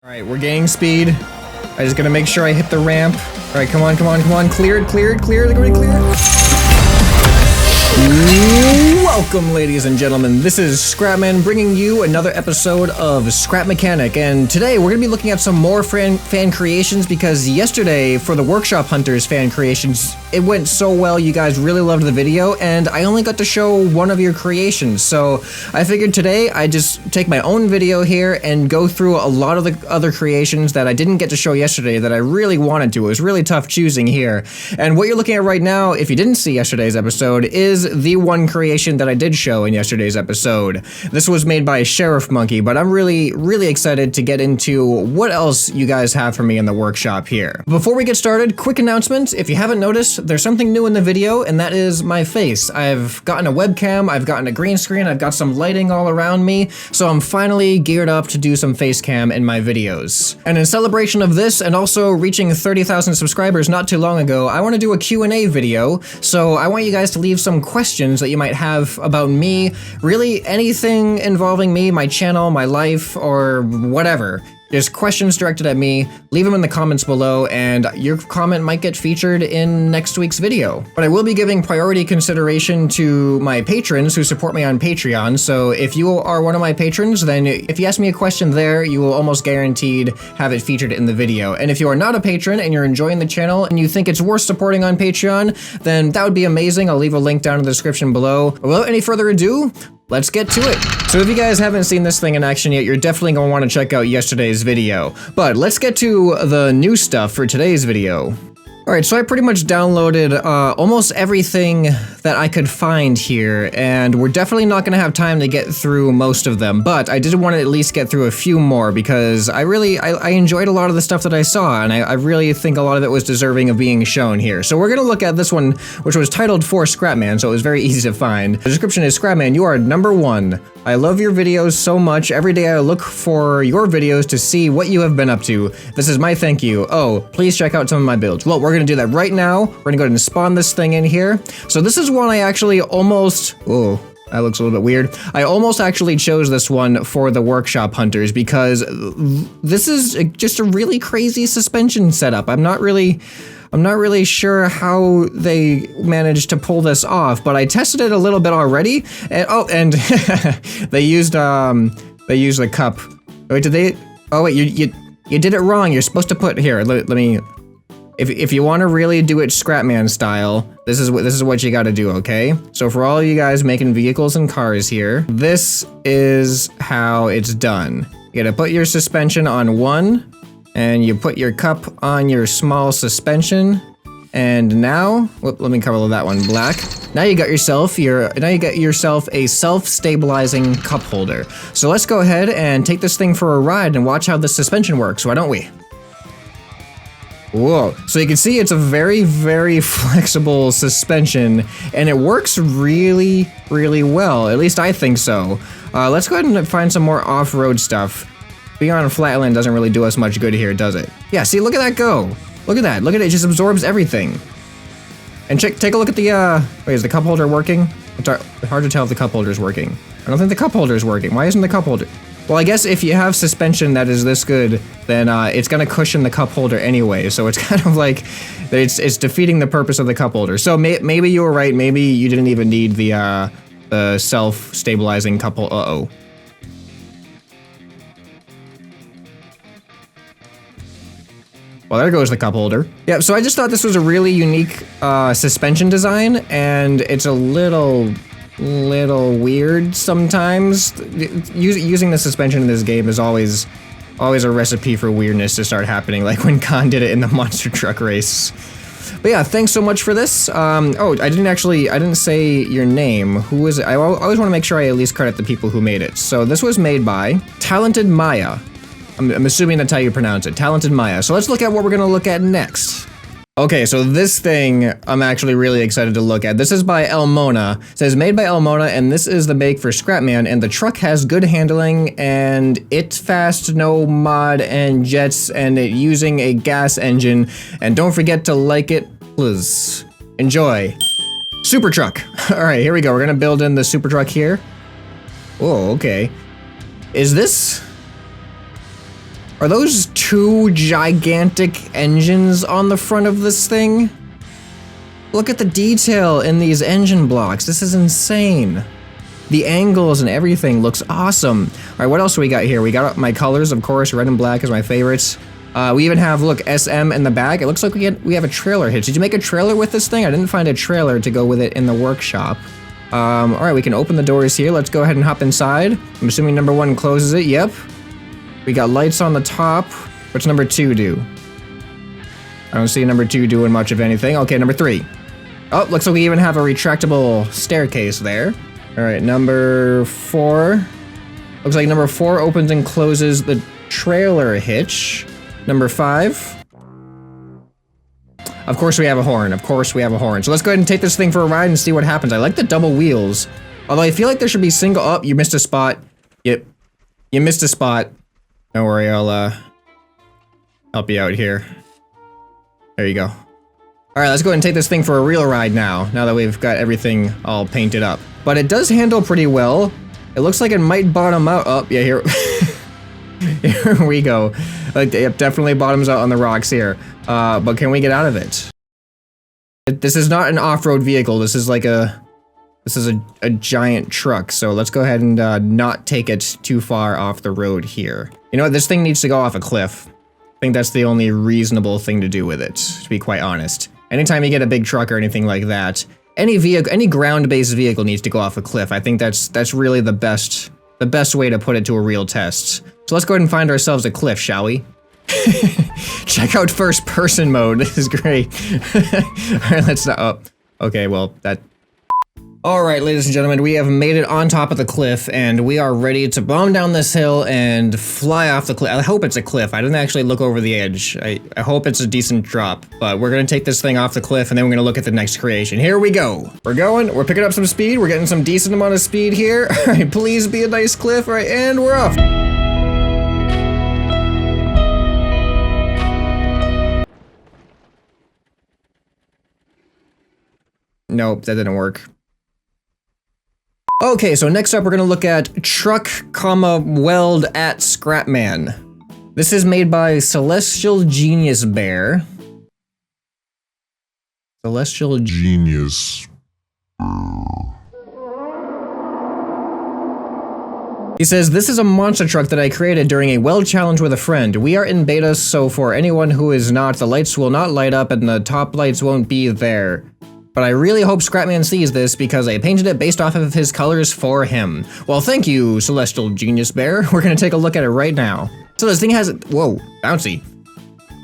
Alright, we're gaining speed. I just gotta make sure I hit the ramp. Alright, come on, come on, come on. Clear it, clear it, clear it, clear it. Welcome, ladies and gentlemen. This is Scrapman bringing you another episode of Scrap Mechanic, and today we're gonna be looking at some more fan creations because yesterday for the Workshop Hunters fan creations, it went so well. You guys really loved the video, and I only got to show one of your creations. So I figured today I'd just take my own video here and go through a lot of the other creations that I didn't get to show yesterday that I really wanted to. It was really tough choosing here. And what you're looking at right now, if you didn't see yesterday's episode, is the one creation that I did show in yesterday's episode. This was made by Sheriff Monkey, but I'm really excited to get into what else you guys have for me in the workshop here. Before we get started, quick announcement. If you haven't noticed, there's something new in the video, and that is my face. I've gotten a webcam, I've gotten a green screen, I've got some lighting all around me, so I'm finally geared up to do some face cam in my videos. And in celebration of this, and also reaching 30,000 subscribers not too long ago, I want to do a Q&A video, so I want you guys to leave some questions that you might have about me, really anything involving me, my channel, my life, or whatever. Just questions directed at me, leave them in the comments below, and your comment might get featured in next week's video. But I will be giving priority consideration to my patrons who support me on Patreon, so if you are one of my patrons, then if you ask me a question there, you will almost guaranteed have it featured in the video. And if you are not a patron and you're enjoying the channel and you think it's worth supporting on Patreon, then that would be amazing. I'll leave a link down in the description below. Without any further ado, let's get to it. So if you guys haven't seen this thing in action yet, you're definitely going to want to check out yesterday's video. But let's get to the new stuff for today's video. Alright, so I pretty much downloaded almost everything that I could find here, and we're definitely not going to have time to get through most of them, but I did want to at least get through a few more because I enjoyed a lot of the stuff that I saw, and I really think a lot of it was deserving of being shown here. So we're going to look at this one, which was titled For Scrapman, so it was very easy to find. The description is, Scrapman, you are #1. I love your videos so much. Every day I look for your videos to see what you have been up to. This is my thank you. Oh, please check out some of my builds. Well, we're gonna do that right now. We're gonna go ahead and spawn this thing in here. So this is one I actually almost, oh, that looks a little bit weird. I almost actually chose this one for the Workshop Hunters because this is just a really crazy suspension setup. I'm not really sure how they managed to pull this off, but I tested it a little bit already, and oh, and they used a cup. Wait, did they? Oh wait, you did it wrong. You're supposed to put here. Let me. If you want to really do it Scrapman style, this is what you got to do. Okay. So for all you guys making vehicles and cars here, this is how it's done. You gotta put your suspension on one. And you put your cup on your small suspension, and now, let me color that one black. Now you got yourself a self-stabilizing cup holder. So let's go ahead and take this thing for a ride and watch how the suspension works, why don't we? Whoa, so you can see it's a very flexible suspension, and it works really well, at least I think so. Let's go ahead and find some more off-road stuff. Being on flatland doesn't really do us much good here, does it? Yeah, see, look at that go. Look at that, it just absorbs everything. And take a look at the, wait, is the cup holder working? It's hard to tell if the cup holder is working. I don't think the cup holder is working. Why isn't the cup holder? Well, I guess if you have suspension that is this good, then it's gonna cushion the cup holder anyway, so it's kind of like, it's defeating the purpose of the cup holder. So maybe you were right, maybe you didn't even need the self-stabilizing cup holder, uh-oh. Well, there goes the cup holder. Yeah, so I just thought this was a really unique suspension design, and it's a little weird sometimes. Using the suspension in this game is always a recipe for weirdness to start happening, like when Khan did it in the monster truck race. But yeah, thanks so much for this. Oh, I didn't say your name. Who is it? I always want to make sure I at least credit the people who made it. So this was made by Talented Maya. I'm assuming that's how you pronounce it, Talented Maya. So let's look at what we're gonna look at next. Okay, so this thing I'm actually really excited to look at. This is by Elmona. It says made by Elmona, and this is the make for Scrapman, and the truck has good handling, and it's fast, no mod and jets, and it using a gas engine. And don't forget to like it, please. Enjoy. Super truck. All right, here we go. We're gonna build in the super truck here. Oh, okay. Is this? Are those two gigantic engines on the front of this thing? Look at the detail in these engine blocks. This is insane. The angles and everything looks awesome. All right, what else do we got here? We got my colors, of course. Red and black is my favorites. We even have, look, SM in the back. It looks like we have a trailer hitch. Did you make a trailer with this thing? I didn't find a trailer to go with it in the workshop. All right, we can open the doors here. Let's go ahead and hop inside. I'm assuming number 1 closes it. Yep. We got lights on the top. What's number 2 do? I don't see number 2 doing much of anything. Okay, number 3. Oh, looks like we even have a retractable staircase there. All right, number 4. Looks like number 4 opens and closes the trailer hitch. Number 5. Of course we have a horn. Of course we have a horn. So let's go ahead and take this thing for a ride and see what happens. I like the double wheels. Although I feel like there should be single. Oh, you missed a spot. Yep. You missed a spot. Don't worry, I'll help you out here. There you go. All right, let's go ahead and take this thing for a real ride now that we've got everything all painted up. But it does handle pretty well. It looks like it might bottom out. Oh, yeah, here. Here we go. It definitely bottoms out on the rocks here. But can we get out of it? This is not an off-road vehicle. This is like a giant truck. So let's go ahead and not take it too far off the road here. You know what? This thing needs to go off a cliff. I think that's the only reasonable thing to do with it, to be quite honest. Anytime you get a big truck or anything like that, any ground-based vehicle needs to go off a cliff. I think that's really the best way to put it to a real test. So let's go ahead and find ourselves a cliff, shall we? Check out first person mode. This is great. All right, let's not. Oh, okay. Well, that. All right, ladies and gentlemen, we have made it on top of the cliff, and we are ready to bomb down this hill and fly off the cliff. I hope it's a cliff. I didn't actually look over the edge. I hope it's a decent drop, but we're gonna take this thing off the cliff, and then we're gonna look at the next creation. Here we go. We're picking up some speed. We're getting some decent amount of speed here. All right, please be a nice cliff. All right, and we're off. Nope, that didn't work. Okay, so next up we're gonna look at truck, weld at Scrapman. This is made by Celestial Genius Bear. Celestial Genius. He says, this is a monster truck that I created during a weld challenge with a friend. We are in beta, so for anyone who is not, the lights will not light up and the top lights won't be there. But I really hope Scrapman sees this because I painted it based off of his colors for him. Well, thank you, Celestial Genius Bear. We're gonna take a look at it right now. So this thing has, whoa, bouncy.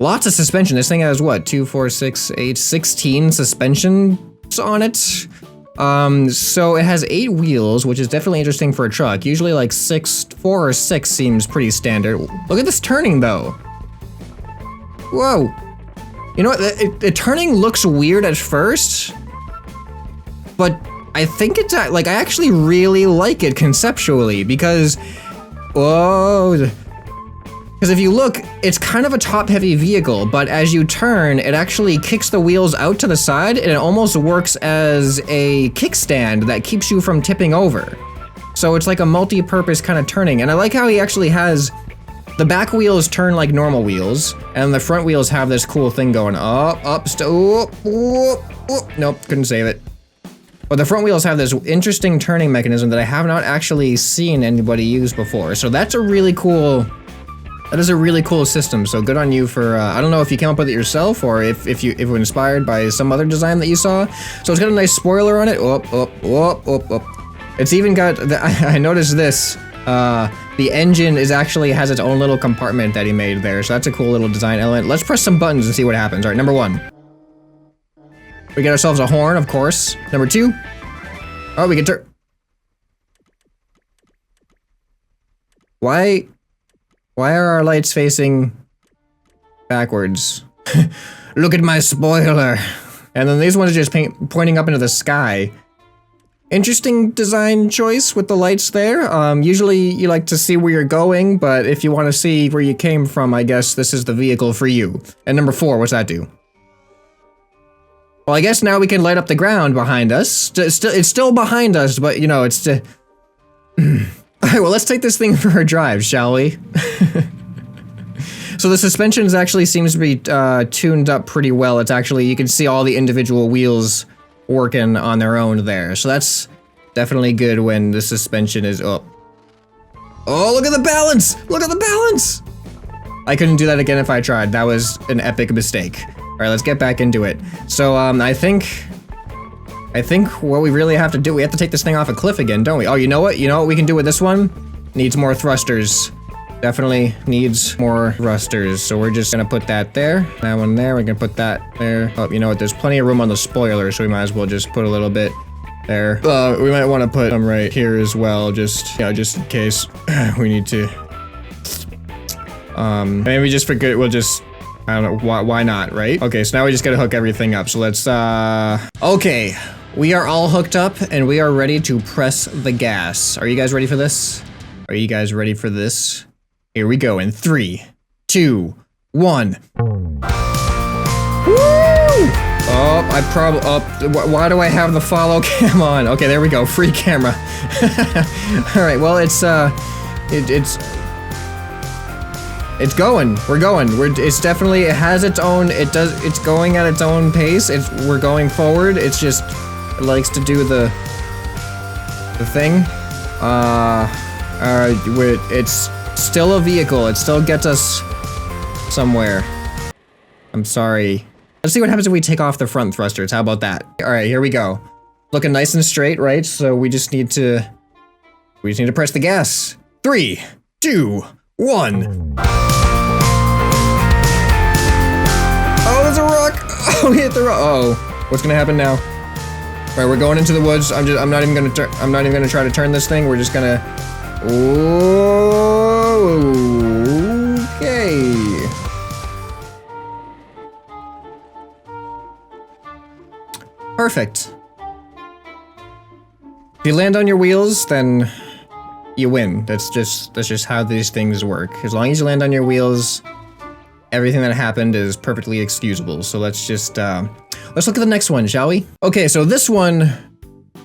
Lots of suspension. This thing has what, 2, 4, 6, 8, 16 suspensions on it. So it has 8 wheels, which is definitely interesting for a truck. Usually like 4 or 6 seems pretty standard. Look at this turning though. Whoa. You know what, the turning looks weird at first, but I think it's, like, I actually really like it conceptually, because, whoa, because if you look, it's kind of a top-heavy vehicle, but as you turn, it actually kicks the wheels out to the side, and it almost works as a kickstand that keeps you from tipping over. So it's like a multi-purpose kind of turning, and I like how he actually has the back wheels turn like normal wheels, and the front wheels have this cool thing going up, nope, couldn't save it. But the front wheels have this interesting turning mechanism that I have not actually seen anybody use before. So that's a really cool, that is a really cool system. So good on you for, I don't know if you came up with it yourself or if you were inspired by some other design that you saw. So it's got a nice spoiler on it. It's even got, I noticed this. The engine has its own little compartment that he made there, so that's a cool little design element. Let's press some buttons and see what happens. All right, number 1. We get ourselves a horn, of course. Number 2. Oh, we can turn. Why are our lights facing backwards? Look at my spoiler. And then these ones are just pointing up into the sky. Interesting design choice with the lights there. Usually you like to see where you're going, but if you want to see where you came from, I guess this is the vehicle for you. And number 4, what's that do? Well, I guess now we can light up the ground behind us. It's still behind us, but you know, it's to... Alright, well, let's take this thing for a drive, shall we? So the suspensions actually seems to be tuned up pretty well. It's actually, you can see all the individual wheels working on their own there. So that's definitely good when the suspension is up. Oh, look at the balance! Look at the balance! I couldn't do that again if I tried. That was an epic mistake. All right, let's get back into it. So I think what we really have to do, we have to take this thing off a cliff again, don't we? Oh, you know what? You know what we can do with this one? Needs more thrusters. Definitely needs more thrusters. So we're just gonna put that there. That one there. We're gonna put that there. Oh, you know what? There's plenty of room on the spoiler, so we might as well just put a little bit there. We might want to put them right here as well, just, you know, just in case we need to. Maybe just for good, we'll just, I don't know, why not, right? Okay, so now we just gotta hook everything up. So let's, okay. We are all hooked up and we are ready to press the gas. Are you guys ready for this? Are you guys ready for this? Here we go in 3, 2, 1. Woo! Oh, why do I have the follow cam on? Okay, there we go, free camera. Alright, well, it's going, we're going. It's definitely, it has its own, it's going at its own pace. We're going forward, it's just, it likes to do the thing. It's still a vehicle, it still gets us somewhere. I'm sorry. Let's see what happens if we take off the front thrusters. How about that? All right, here we go. Looking nice and straight, right? So we just need to press the gas. 3, 2, 1. Oh, there's a rock. Oh, we hit the rock. Oh, what's gonna happen now? All right, we're going into the woods. I'm not even gonna try to turn this thing. We're just gonna. Okay. Perfect. If you land on your wheels, then you win. That's just how these things work. As long as you land on your wheels, everything that happened is perfectly excusable. So let's just let's look at the next one, shall we? Okay, so this one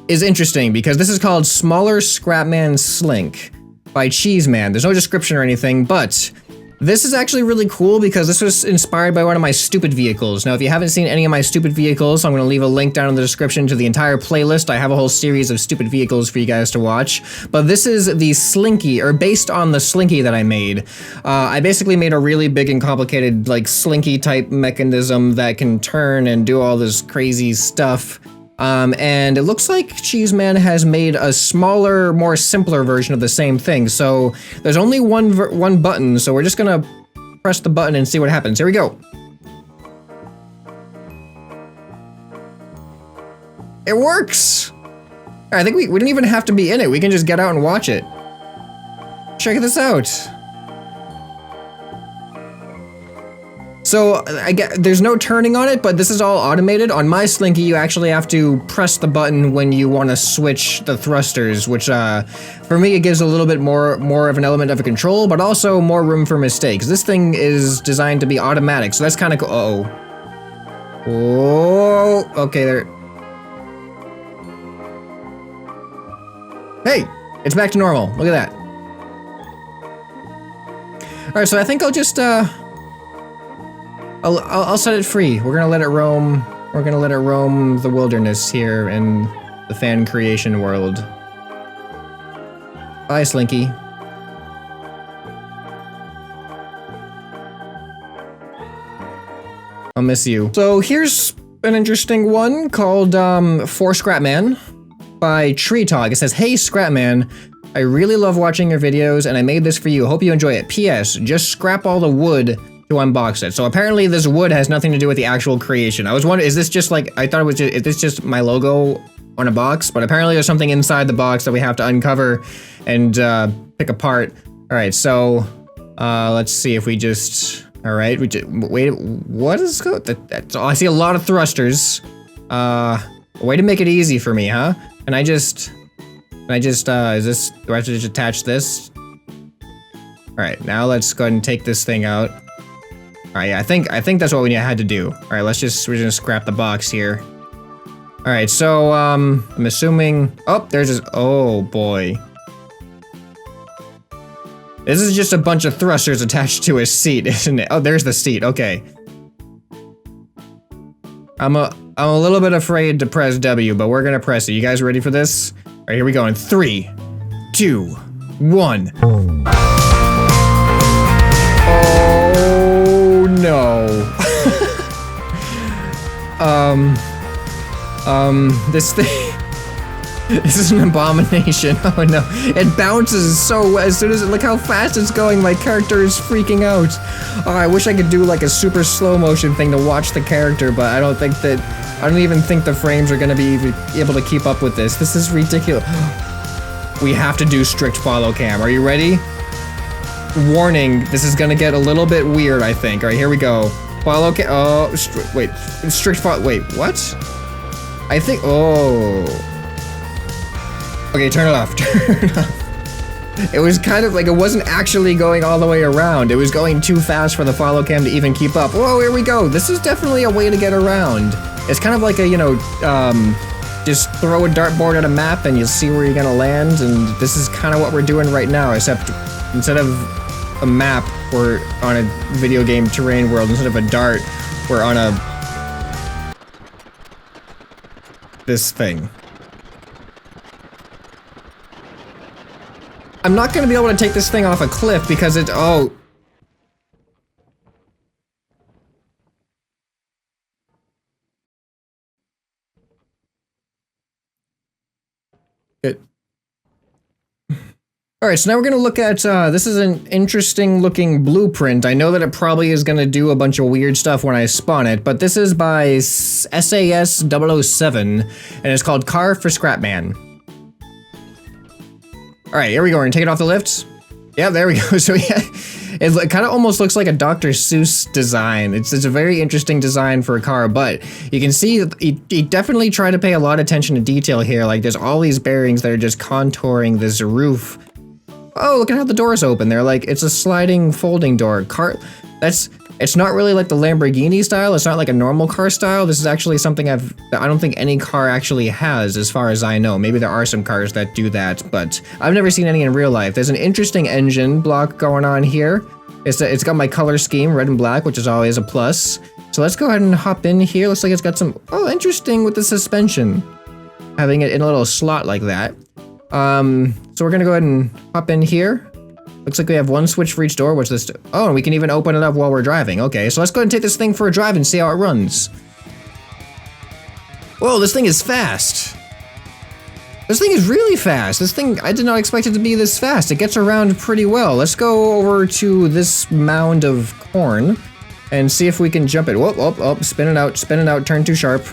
is interesting because this is called Smaller Scrapman Slink by Cheeseman. There's no description or anything, but this is actually really cool because this was inspired by one of my stupid vehicles. Now, if you haven't seen any of my stupid vehicles, I'm going to leave a link down in the description to the entire playlist. I have a whole series of stupid vehicles for you guys to watch. But this is the Slinky, or based on the Slinky that I made. I basically made a really big and complicated, like, Slinky type mechanism that can turn and do all this crazy stuff. And it looks like Cheeseman has made a smaller, more simpler version of the same thing. So there's only one button, so we're just gonna press the button and see what happens. Here we go. It works! I think we didn't even have to be in it. We can just get out and watch it. Check this out. So, there's no turning on it, but this is all automated. On my Slinky, you actually have to press the button when you want to switch the thrusters, which, for me, it gives a little bit more of an element of a control, but also more room for mistakes. This thing is designed to be automatic, so that's kind of cool. Uh-oh. Oh, okay, there. Hey, it's back to normal. Look at that. All right, so I think I'll just, I'll set it free. We're gonna let it roam. We're gonna let it roam the wilderness here in the fan creation world. Bye, Slinky. I'll miss you. So here's an interesting one called For Scrapman by Tree Talk. It says, "Hey Scrapman, I really love watching your videos and I made this for you. Hope you enjoy it. P.S. Just scrap all the wood to unbox it." So apparently this wood has nothing to do with the actual creation. I was wondering, is this just like, I thought it was just, is this just my logo on a box? But apparently there's something inside the box that we have to uncover and pick apart. All right, so let's see if we just, all right, wait, what is good? Oh, I see a lot of thrusters. Way to make it easy for me, huh? Can I just, is this, do I have to just attach this? All right, now let's go ahead and take this thing out. All right, yeah, I think that's what we had to do. All right, we're just gonna scrap the box here. All right, so I'm assuming. Oh, there's this. Oh boy. This is just a bunch of thrusters attached to a seat, isn't it? Oh, there's the seat, okay. I'm a little bit afraid to press W, but we're gonna press it. You guys ready for this? All right, here we go in 3, 2, 1. Oh no. This thing. This is an abomination. Oh no. It bounces so as soon as look how fast it's going. My character is freaking out. Oh, I wish I could do like a super slow motion thing to watch the character, but I don't even think the frames are gonna be able to keep up with this. This is ridiculous. We have to do strict follow cam. Are you ready? Warning, this is gonna get a little bit weird, I think. All right, here we go. Follow cam. Oh, wait. Strict follow. Wait, what? I think. Oh. Okay, turn it off. Turn it off. It was kind of like it wasn't actually going all the way around. It was going too fast for the follow cam to even keep up. Whoa, here we go. This is definitely a way to get around. It's kind of like a, you know, just throw a dartboard at a map and you'll see where you're gonna land. And this is kind of what we're doing right now, except instead of a map, we're on a video game terrain world. Instead of a dart, we're on this thing. I'm not gonna be able to take this thing off a cliff because it, oh. Good. Alright, so now we're gonna look at, this is an interesting looking blueprint. I know that it probably is gonna do a bunch of weird stuff when I spawn it, but this is by SAS007, and it's called Car for Scrapman. Alright, here we go. We're gonna take it off the lifts. Yeah, there we go. So yeah, it kind of almost looks like a Dr. Seuss design. It's a very interesting design for a car, but you can see he definitely tried to pay a lot of attention to detail here. Like there's all these bearings that are just contouring this roof. Oh, look at how the doors open. They're like, it's a sliding folding door. It's not really like the Lamborghini style. It's not like a normal car style. This is actually something I don't think any car actually has, as far as I know. Maybe there are some cars that do that, but I've never seen any in real life. There's an interesting engine block going on here. It's got my color scheme, red and black, which is always a plus. So let's go ahead and hop in here. Looks like it's got some, oh, interesting with the suspension. Having it in a little slot like that. So we're gonna go ahead and hop in here. Looks like we have one switch for each door. What's this? Oh, and we can even open it up while we're driving. Okay, so let's go ahead and take this thing for a drive and see how it runs. Whoa, this thing is fast. This thing is really fast. This thing, I did not expect it to be this fast. It gets around pretty well. Let's go over to this mound of corn and see if we can jump it. Whoop, whoop, whoop, spin it out, turn too sharp.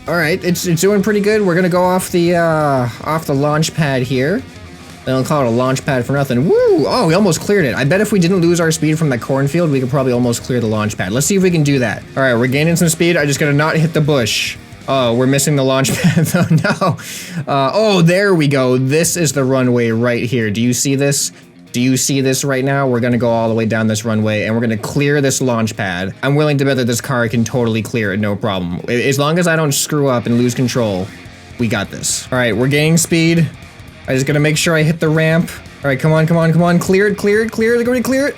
All right, it's doing pretty good. We're gonna go off the launch pad here. They don't call it a launch pad for nothing. Woo! Oh, we almost cleared it. I bet if we didn't lose our speed from that cornfield, we could probably almost clear the launch pad. Let's see if we can do that. All right, we're gaining some speed. I just gotta not hit the bush. Oh, we're missing the launch pad though. No. Oh, there we go. This is the runway right here. Do you see this? Do you see this right now? We're gonna go all the way down this runway and we're gonna clear this launch pad. I'm willing to bet that this car can totally clear it, no problem. As long as I don't screw up and lose control, we got this. All right, we're gaining speed. I just gotta make sure I hit the ramp. All right, come on, come on, come on. Clear it, clear it, clear it. They're going to clear it.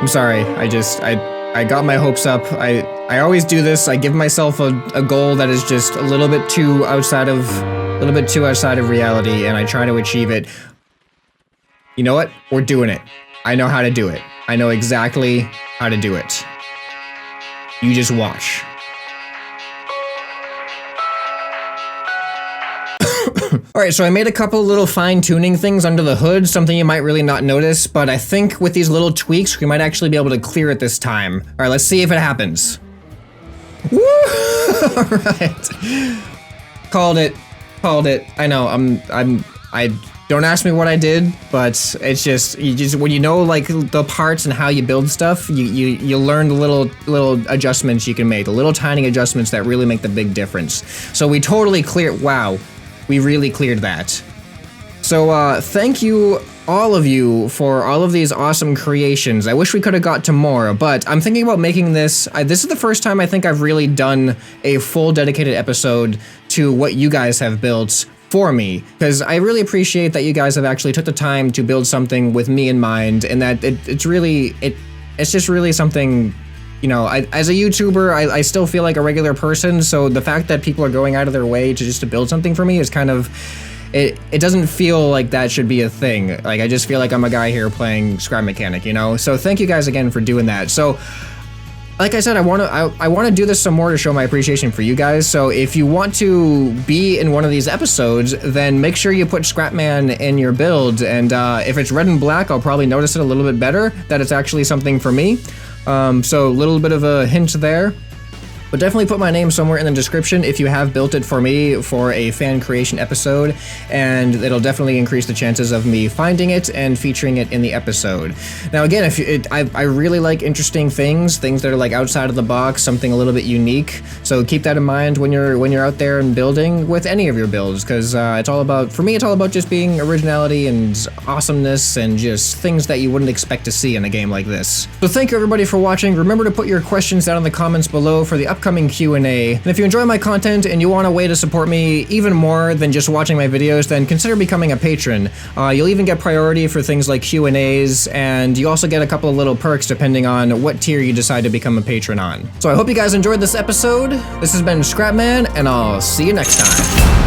I'm sorry. I got my hopes up. I always do this. I give myself a goal that is just a little bit too outside of reality, and I try to achieve it. You know what? We're doing it. I know how to do it. I know exactly how to do it. You just watch. Alright, so I made a couple little fine-tuning things under the hood, something you might really not notice, but I think with these little tweaks, we might actually be able to clear it this time. Alright, let's see if it happens. Woo! Alright. Called it. Called it. I know, I don't ask me what I did, but it's just, when you know like the parts and how you build stuff, you learn the little adjustments you can make, the little tiny adjustments that really make the big difference. So we totally cleared, wow, we really cleared that. So thank you, all of you, for all of these awesome creations. I wish we could have got to more, but I'm thinking about making this. This is the first time I think I've really done a full dedicated episode to what you guys have built for me, because I really appreciate that you guys have actually took the time to build something with me in mind, and that it's just really something. You know, as a YouTuber, I still feel like a regular person, so the fact that people are going out of their way to build something for me is kind of, it doesn't feel like that should be a thing. Like, I just feel like I'm a guy here playing Scrap Mechanic, you know? So thank you guys again for doing that. So, like I said, I want to do this some more to show my appreciation for you guys. So if you want to be in one of these episodes, then make sure you put Scrapman in your build, and if it's red and black, I'll probably notice it a little bit better that it's actually something for me. So a little bit of a hint there. But definitely put my name somewhere in the description if you have built it for me for a fan creation episode, and it'll definitely increase the chances of me finding it and featuring it in the episode. Now again, I really like interesting things that are like outside of the box, something a little bit unique. So keep that in mind when you're out there and building with any of your builds, because it's all about, for me, it's all about just being originality and awesomeness and just things that you wouldn't expect to see in a game like this. So thank you everybody for watching. Remember to put your questions down in the comments below for the upcoming Q&A. And if you enjoy my content and you want a way to support me even more than just watching my videos, then consider becoming a patron. You'll even get priority for things like Q&As, and you also get a couple of little perks depending on what tier you decide to become a patron on. So I hope you guys enjoyed this episode. This has been Scrapman, and I'll see you next time.